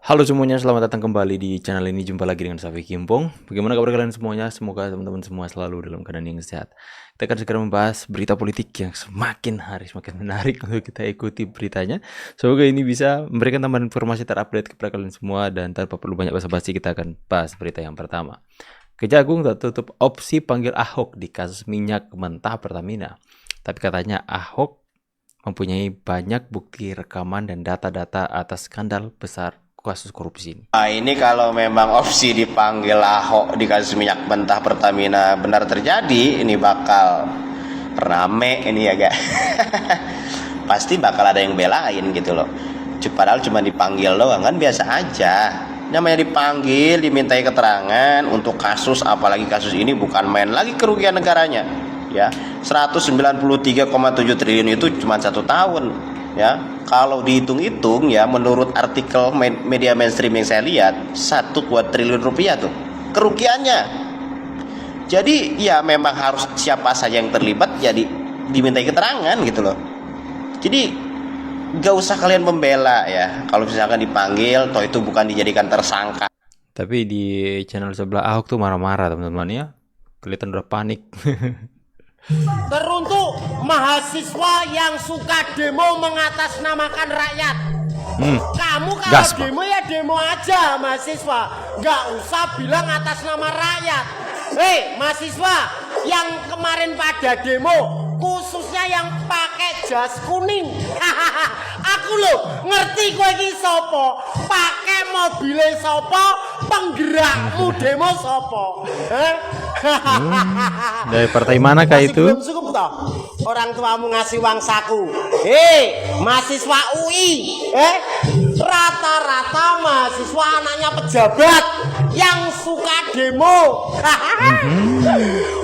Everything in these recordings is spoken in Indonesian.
Halo semuanya, selamat datang kembali di channel ini. Jumpa lagi dengan Safi Kimpong. Bagaimana kabar kalian semuanya? Semoga teman-teman semua selalu dalam keadaan yang sehat. Kita akan segera membahas berita politik yang semakin hari semakin menarik untuk kita ikuti beritanya. Semoga ini bisa memberikan tambahan informasi terupdate kepada kalian semua. Dan tanpa perlu banyak basa-basi, kita akan bahas berita yang pertama. Kejagung tak tutup opsi panggil Ahok di kasus minyak mentah Pertamina. Tapi katanya Ahok mempunyai banyak bukti rekaman dan data-data atas skandal besar kasus korupsi ini. Nah, ini kalau memang opsi dipanggil Ahok di kasus minyak mentah Pertamina benar terjadi, ini bakal rame ini ya gak? Pasti bakal ada yang belain gitu loh. Padahal cuma dipanggil doang kan biasa aja. Namanya dipanggil, dimintai keterangan untuk kasus, apalagi kasus ini bukan main lagi kerugian negaranya. Ya, 193,7 triliun itu cuma 1 tahun. Ya, kalau dihitung-hitung ya, menurut artikel media mainstream yang saya lihat, 1 triliun rupiah tuh kerugiannya. Jadi ya memang harus siapa saja yang terlibat jadi dimintai keterangan gitu loh. Jadi gak usah kalian membela ya, kalau misalkan dipanggil, toh itu bukan dijadikan tersangka. Tapi di channel sebelah Ahok tuh marah-marah teman-teman ya. Kelihatan udah panik. Teruntuk mahasiswa yang suka demo mengatasnamakan rakyat. Kamu kalau Gas, Pak. demo ya demo aja mahasiswa, nggak usah bilang atas nama rakyat. Hei mahasiswa yang kemarin pada demo, khususnya yang pakai jas kuning. Aku loh ngerti kowe iki sapa, pakai mobile sapa, penggerakmu demo sapa. Dari partai mana kah Masih itu? belum cukup toh orang tuamu ngasih uang saku. Mahasiswa UI, rata-rata mahasiswa anaknya pejabat yang suka demo.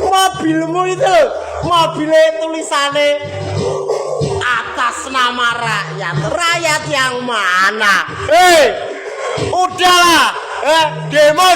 Mobilmu itu, mobilnya tulisannya atas nama rakyat. Rakyat yang mana? Udahlah,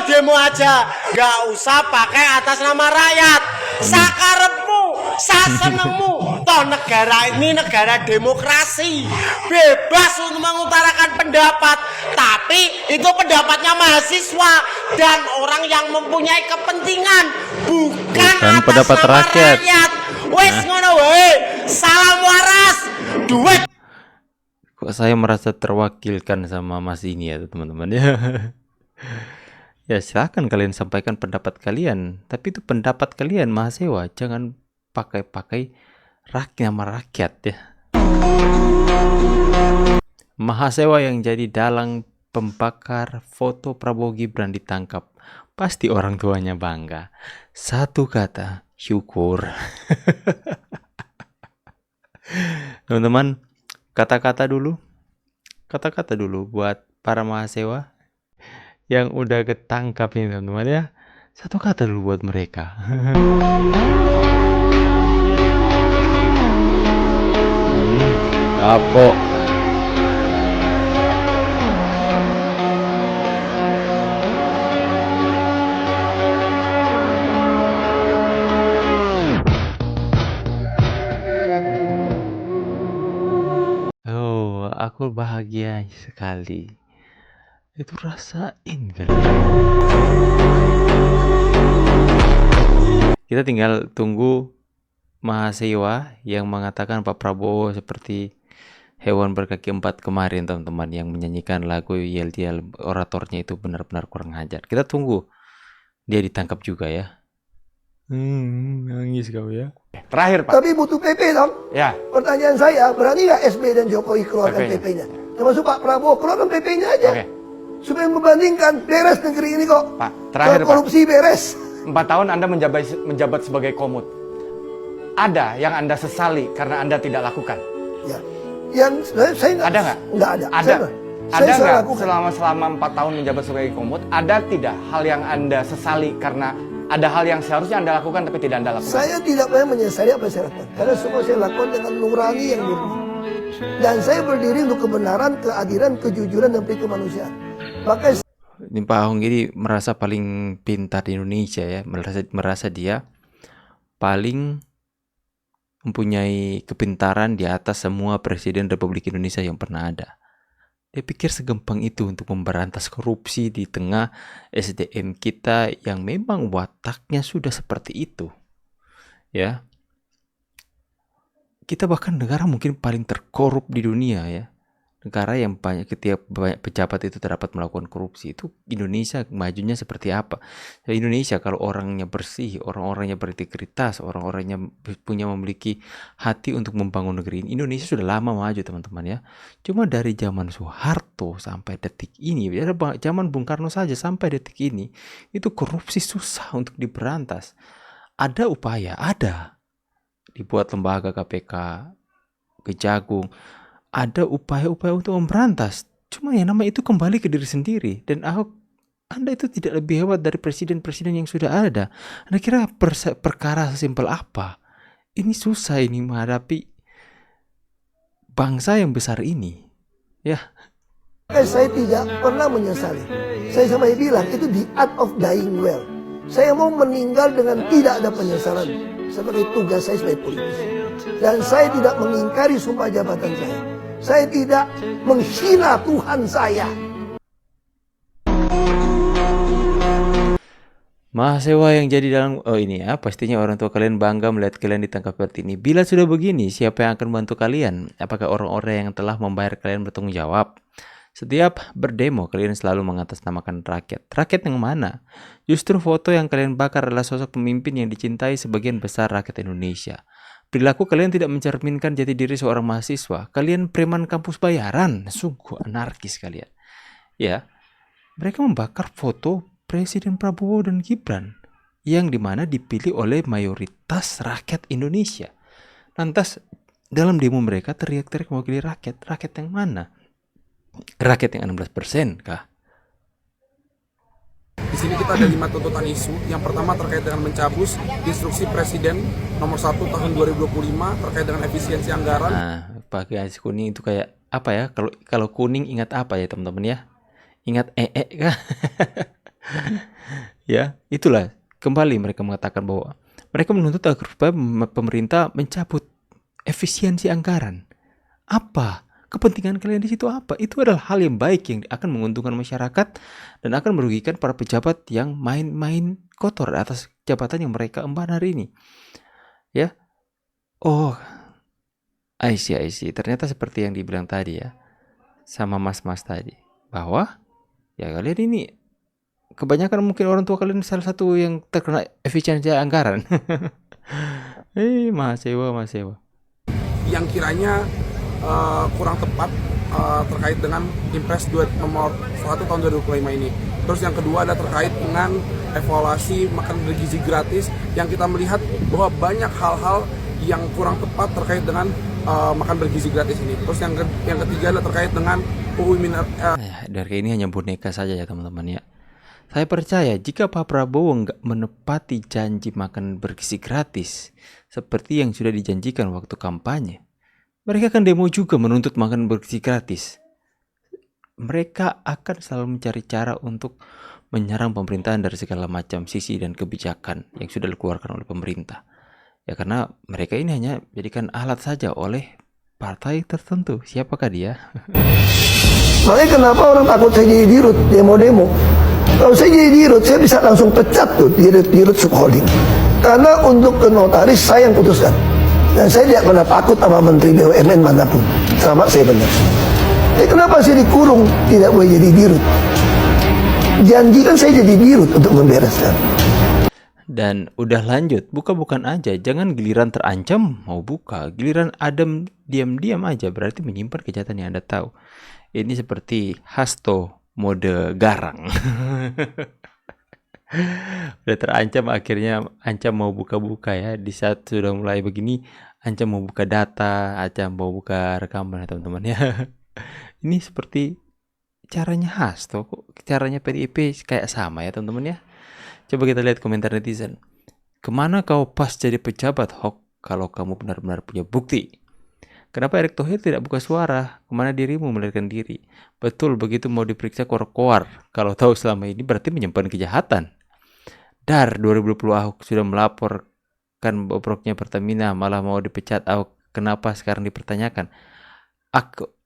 demo aja, gak usah pakai atas nama rakyat. Sakarepmu, sasenengmu. Toh negara ini negara demokrasi, bebas untuk mengutarakan pendapat. Tapi itu pendapatnya mahasiswa dan orang yang mempunyai kepentingan, bukan atas pendapat nama rakyat. Wes ngono wae, salam waras, duit. Kok saya merasa terwakilkan sama Mas ini ya teman-teman ya. Ya silahkan kalian sampaikan pendapat kalian. Tapi itu pendapat kalian mahasiswa. Jangan pakai-pakai nama rakyat ya. Mahasiswa yang jadi dalang pembakar foto Prabowo Gibran ditangkap. Pasti orang tuanya bangga. Satu kata, syukur. Teman-teman, kata-kata dulu buat para mahasiswa yang udah ketangkap ini teman-teman ya. Satu kata dulu buat mereka. Kapok. Oh, aku bahagia sekali. Itu rasain kan. Kita tinggal tunggu mahasiswa yang mengatakan Pak Prabowo seperti hewan berkaki 4 kemarin teman-teman, yang menyanyikan lagu yel-yel, oratornya itu benar-benar kurang ajar. Kita tunggu dia ditangkap juga ya. Nangis kau ya. Terakhir Pak. Tapi butuh PP dong. Ya. Pertanyaan saya, berani nggak SB dan Jokowi keluarkan PP-nya? PP-nya? Termasuk Pak Prabowo, keluarkan PP-nya aja. Oke. Supaya membandingkan, beres negeri ini kok. Pak, terakhir, Kalau Pak. korupsi beres. 4 tahun Anda menjabat sebagai komut. Ada yang Anda sesali karena Anda tidak lakukan? Ya. Yang saya nggak. Ada nggak? Nggak ada. Ada. Ada Saya nggak lakukan. selama 4 tahun menjabat sebagai komut? Ada tidak hal yang Anda sesali karena ada hal yang seharusnya Anda lakukan tapi tidak Anda lakukan? Saya tidak pernah menyesali apa yang saya lakukan. Karena semua saya lakukan dengan nurani yang murni. Dan saya berdiri untuk kebenaran, keadilan, kejujuran, dan kemanusiaan. Makanya Ini Pak Ahok ini merasa paling pintar di Indonesia ya, merasa dia paling mempunyai kepintaran di atas semua presiden Republik Indonesia yang pernah ada. Dia pikir segampang itu untuk memberantas korupsi di tengah SDM kita yang memang wataknya sudah seperti itu. Ya. Kita bahkan negara mungkin paling terkorup di dunia ya. Negara yang banyak pejabat itu terdapat melakukan korupsi. Itu Indonesia majunya seperti apa? Indonesia kalau orangnya bersih, orang-orangnya berintegritas, orang-orangnya memiliki hati untuk membangun negeri ini, Indonesia sudah lama maju teman-teman ya. Cuma dari zaman Soeharto sampai detik ini, zaman Bung Karno saja sampai detik ini, itu korupsi susah untuk diberantas. Ada upaya, ada. Dibuat lembaga KPK, Kejagung, ada upaya-upaya untuk memberantas. Cuma yang nama itu kembali ke diri sendiri. Dan Anda itu tidak lebih hebat dari presiden-presiden yang sudah ada. Anda kira perkara sesimpel apa? Ini susah ini menghadapi bangsa yang besar ini. Ya. Saya tidak pernah menyesali. Saya sampai bilang itu the art of dying well. Saya mau meninggal dengan tidak ada penyesalan sebagai tugas saya sebagai politisi. Dan saya tidak mengingkari sumpah jabatan saya. Saya tidak menghina Tuhan saya. Mahasiswa yang jadi dalam ini ya, pastinya orang tua kalian bangga melihat kalian ditangkap seperti ini. Bila sudah begini, siapa yang akan membantu kalian? Apakah orang-orang yang telah membayar kalian bertanggung jawab? Setiap berdemo, kalian selalu mengatasnamakan rakyat. Rakyat yang mana? Justru foto yang kalian bakar adalah sosok pemimpin yang dicintai sebagian besar rakyat Indonesia. Perilaku kalian tidak mencerminkan jati diri seorang mahasiswa. Kalian preman kampus bayaran. Sungguh anarkis kalian. Ya, mereka membakar foto Presiden Prabowo dan Gibran yang dimana dipilih oleh mayoritas rakyat Indonesia. Lantas dalam demo mereka teriak-teriak mewakili rakyat. Rakyat yang mana? Rakyat yang 16% kah? Di sini kita ada 5 tuntutan isu. Yang pertama terkait dengan mencabut instruksi Presiden nomor 1 tahun 2025 terkait dengan efisiensi anggaran. Nah, pakai garis kuning itu kayak apa ya? Kalau kuning ingat apa ya teman-teman ya? Ingat kah? Ya, itulah kembali mereka mengatakan bahwa mereka menuntut agar supaya pemerintah mencabut efisiensi anggaran. Apa? Kepentingan kalian di situ apa? Itu adalah hal yang baik yang akan menguntungkan masyarakat dan akan merugikan para pejabat yang main-main kotor atas jabatan yang mereka emban hari ini. Ya. Oh, I see. Ternyata seperti yang dibilang tadi ya. Sama mas-mas tadi. Bahwa ya kalian ini kebanyakan mungkin orang tua kalian salah satu yang terkena efisiensi anggaran. Mahasiswa. Yang kiranya kurang tepat terkait dengan Impres nomor 1 tahun 2025 ini. Terus yang kedua ada terkait dengan evaluasi makan bergizi gratis yang kita melihat bahwa banyak hal-hal yang kurang tepat terkait dengan makan bergizi gratis ini. Terus yang ketiga adalah terkait dengan UU dari ini hanya boneka saja ya teman-teman ya. Saya percaya jika Pak Prabowo nggak menepati janji makan bergizi gratis seperti yang sudah dijanjikan waktu kampanye, mereka akan demo juga menuntut makan bergizi gratis. Mereka akan selalu mencari cara untuk menyerang pemerintahan dari segala macam sisi dan kebijakan yang sudah dikeluarkan oleh pemerintah. Ya karena mereka ini hanya jadikan alat saja oleh partai tertentu. Siapakah dia? Makanya kenapa orang takut saya jadi dirut demo-demo? Kalau saya jadi dirut, saya bisa langsung pecat tuh dirut subholding. Karena untuk ke notaris saya yang putuskan. Dan saya tidak pernah takut sama Menteri BUMN manapun. Sama saya benar. Kenapa saya dikurung? Tidak boleh jadi dirut. Janjikan saya jadi dirut untuk membereskan. Dan udah lanjut, buka-bukan aja. Jangan giliran terancam mau buka. Giliran adem diam-diam aja. Berarti menyimpan kejahatan yang Anda tahu. Ini seperti Hasto mode garang. Udah terancam akhirnya ancam mau buka-buka ya. Di saat sudah mulai begini ancam mau buka data, ancam mau buka rekaman ya teman-teman ya. Ini seperti caranya Hasto kok. Caranya PDIP kayak sama ya teman-teman ya. Coba kita lihat komentar netizen. Kemana kau pas jadi pejabat Hok kalau kamu benar-benar punya bukti? Kenapa Erick Thohir tidak buka suara? Kemana dirimu melarikan diri? Betul begitu mau diperiksa koar-koar. Kalau tahu selama ini berarti menyimpan kejahatan. Dar 2020 Ahok sudah melaporkan bobroknya Pertamina malah mau dipecat Ahok. Kenapa sekarang dipertanyakan?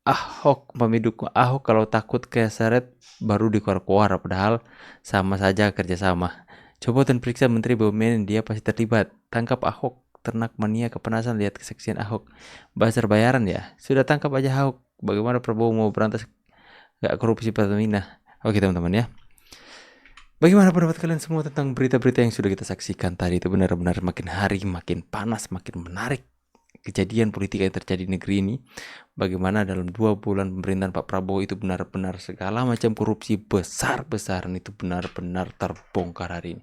Ahok, pemiduk Ahok kalau takut keseret baru dikeluar-keluar, padahal sama saja kerjasama. Coba dan periksa Menteri BUMN, dia pasti terlibat. Tangkap Ahok, ternak mania kepenasan lihat kesaksian Ahok. Buzzer bayaran ya, sudah tangkap aja Ahok. Bagaimana Prabowo mau berantas gak korupsi Pertamina? Oke teman-teman ya. Bagaimana pendapat kalian semua tentang berita-berita yang sudah kita saksikan tadi? Itu benar-benar makin hari makin panas, makin menarik kejadian politik yang terjadi di negeri ini. Bagaimana dalam 2 bulan pemerintahan Pak Prabowo itu benar-benar segala macam korupsi besar-besaran itu benar-benar terbongkar hari ini.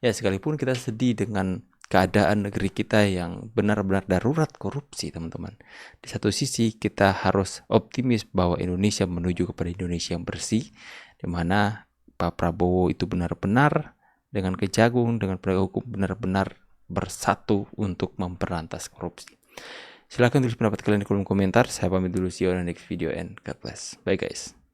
Ya, sekalipun kita sedih dengan keadaan negeri kita yang benar-benar darurat korupsi, teman-teman. Di satu sisi kita harus optimis bahwa Indonesia menuju kepada Indonesia yang bersih, di mana Pak Prabowo itu benar-benar dengan Kejagung, dengan penegak hukum benar-benar bersatu untuk memberantas korupsi. Silahkan tulis pendapat kalian di kolom komentar. Saya pamit dulu, see you on the next video and God bless. Bye guys.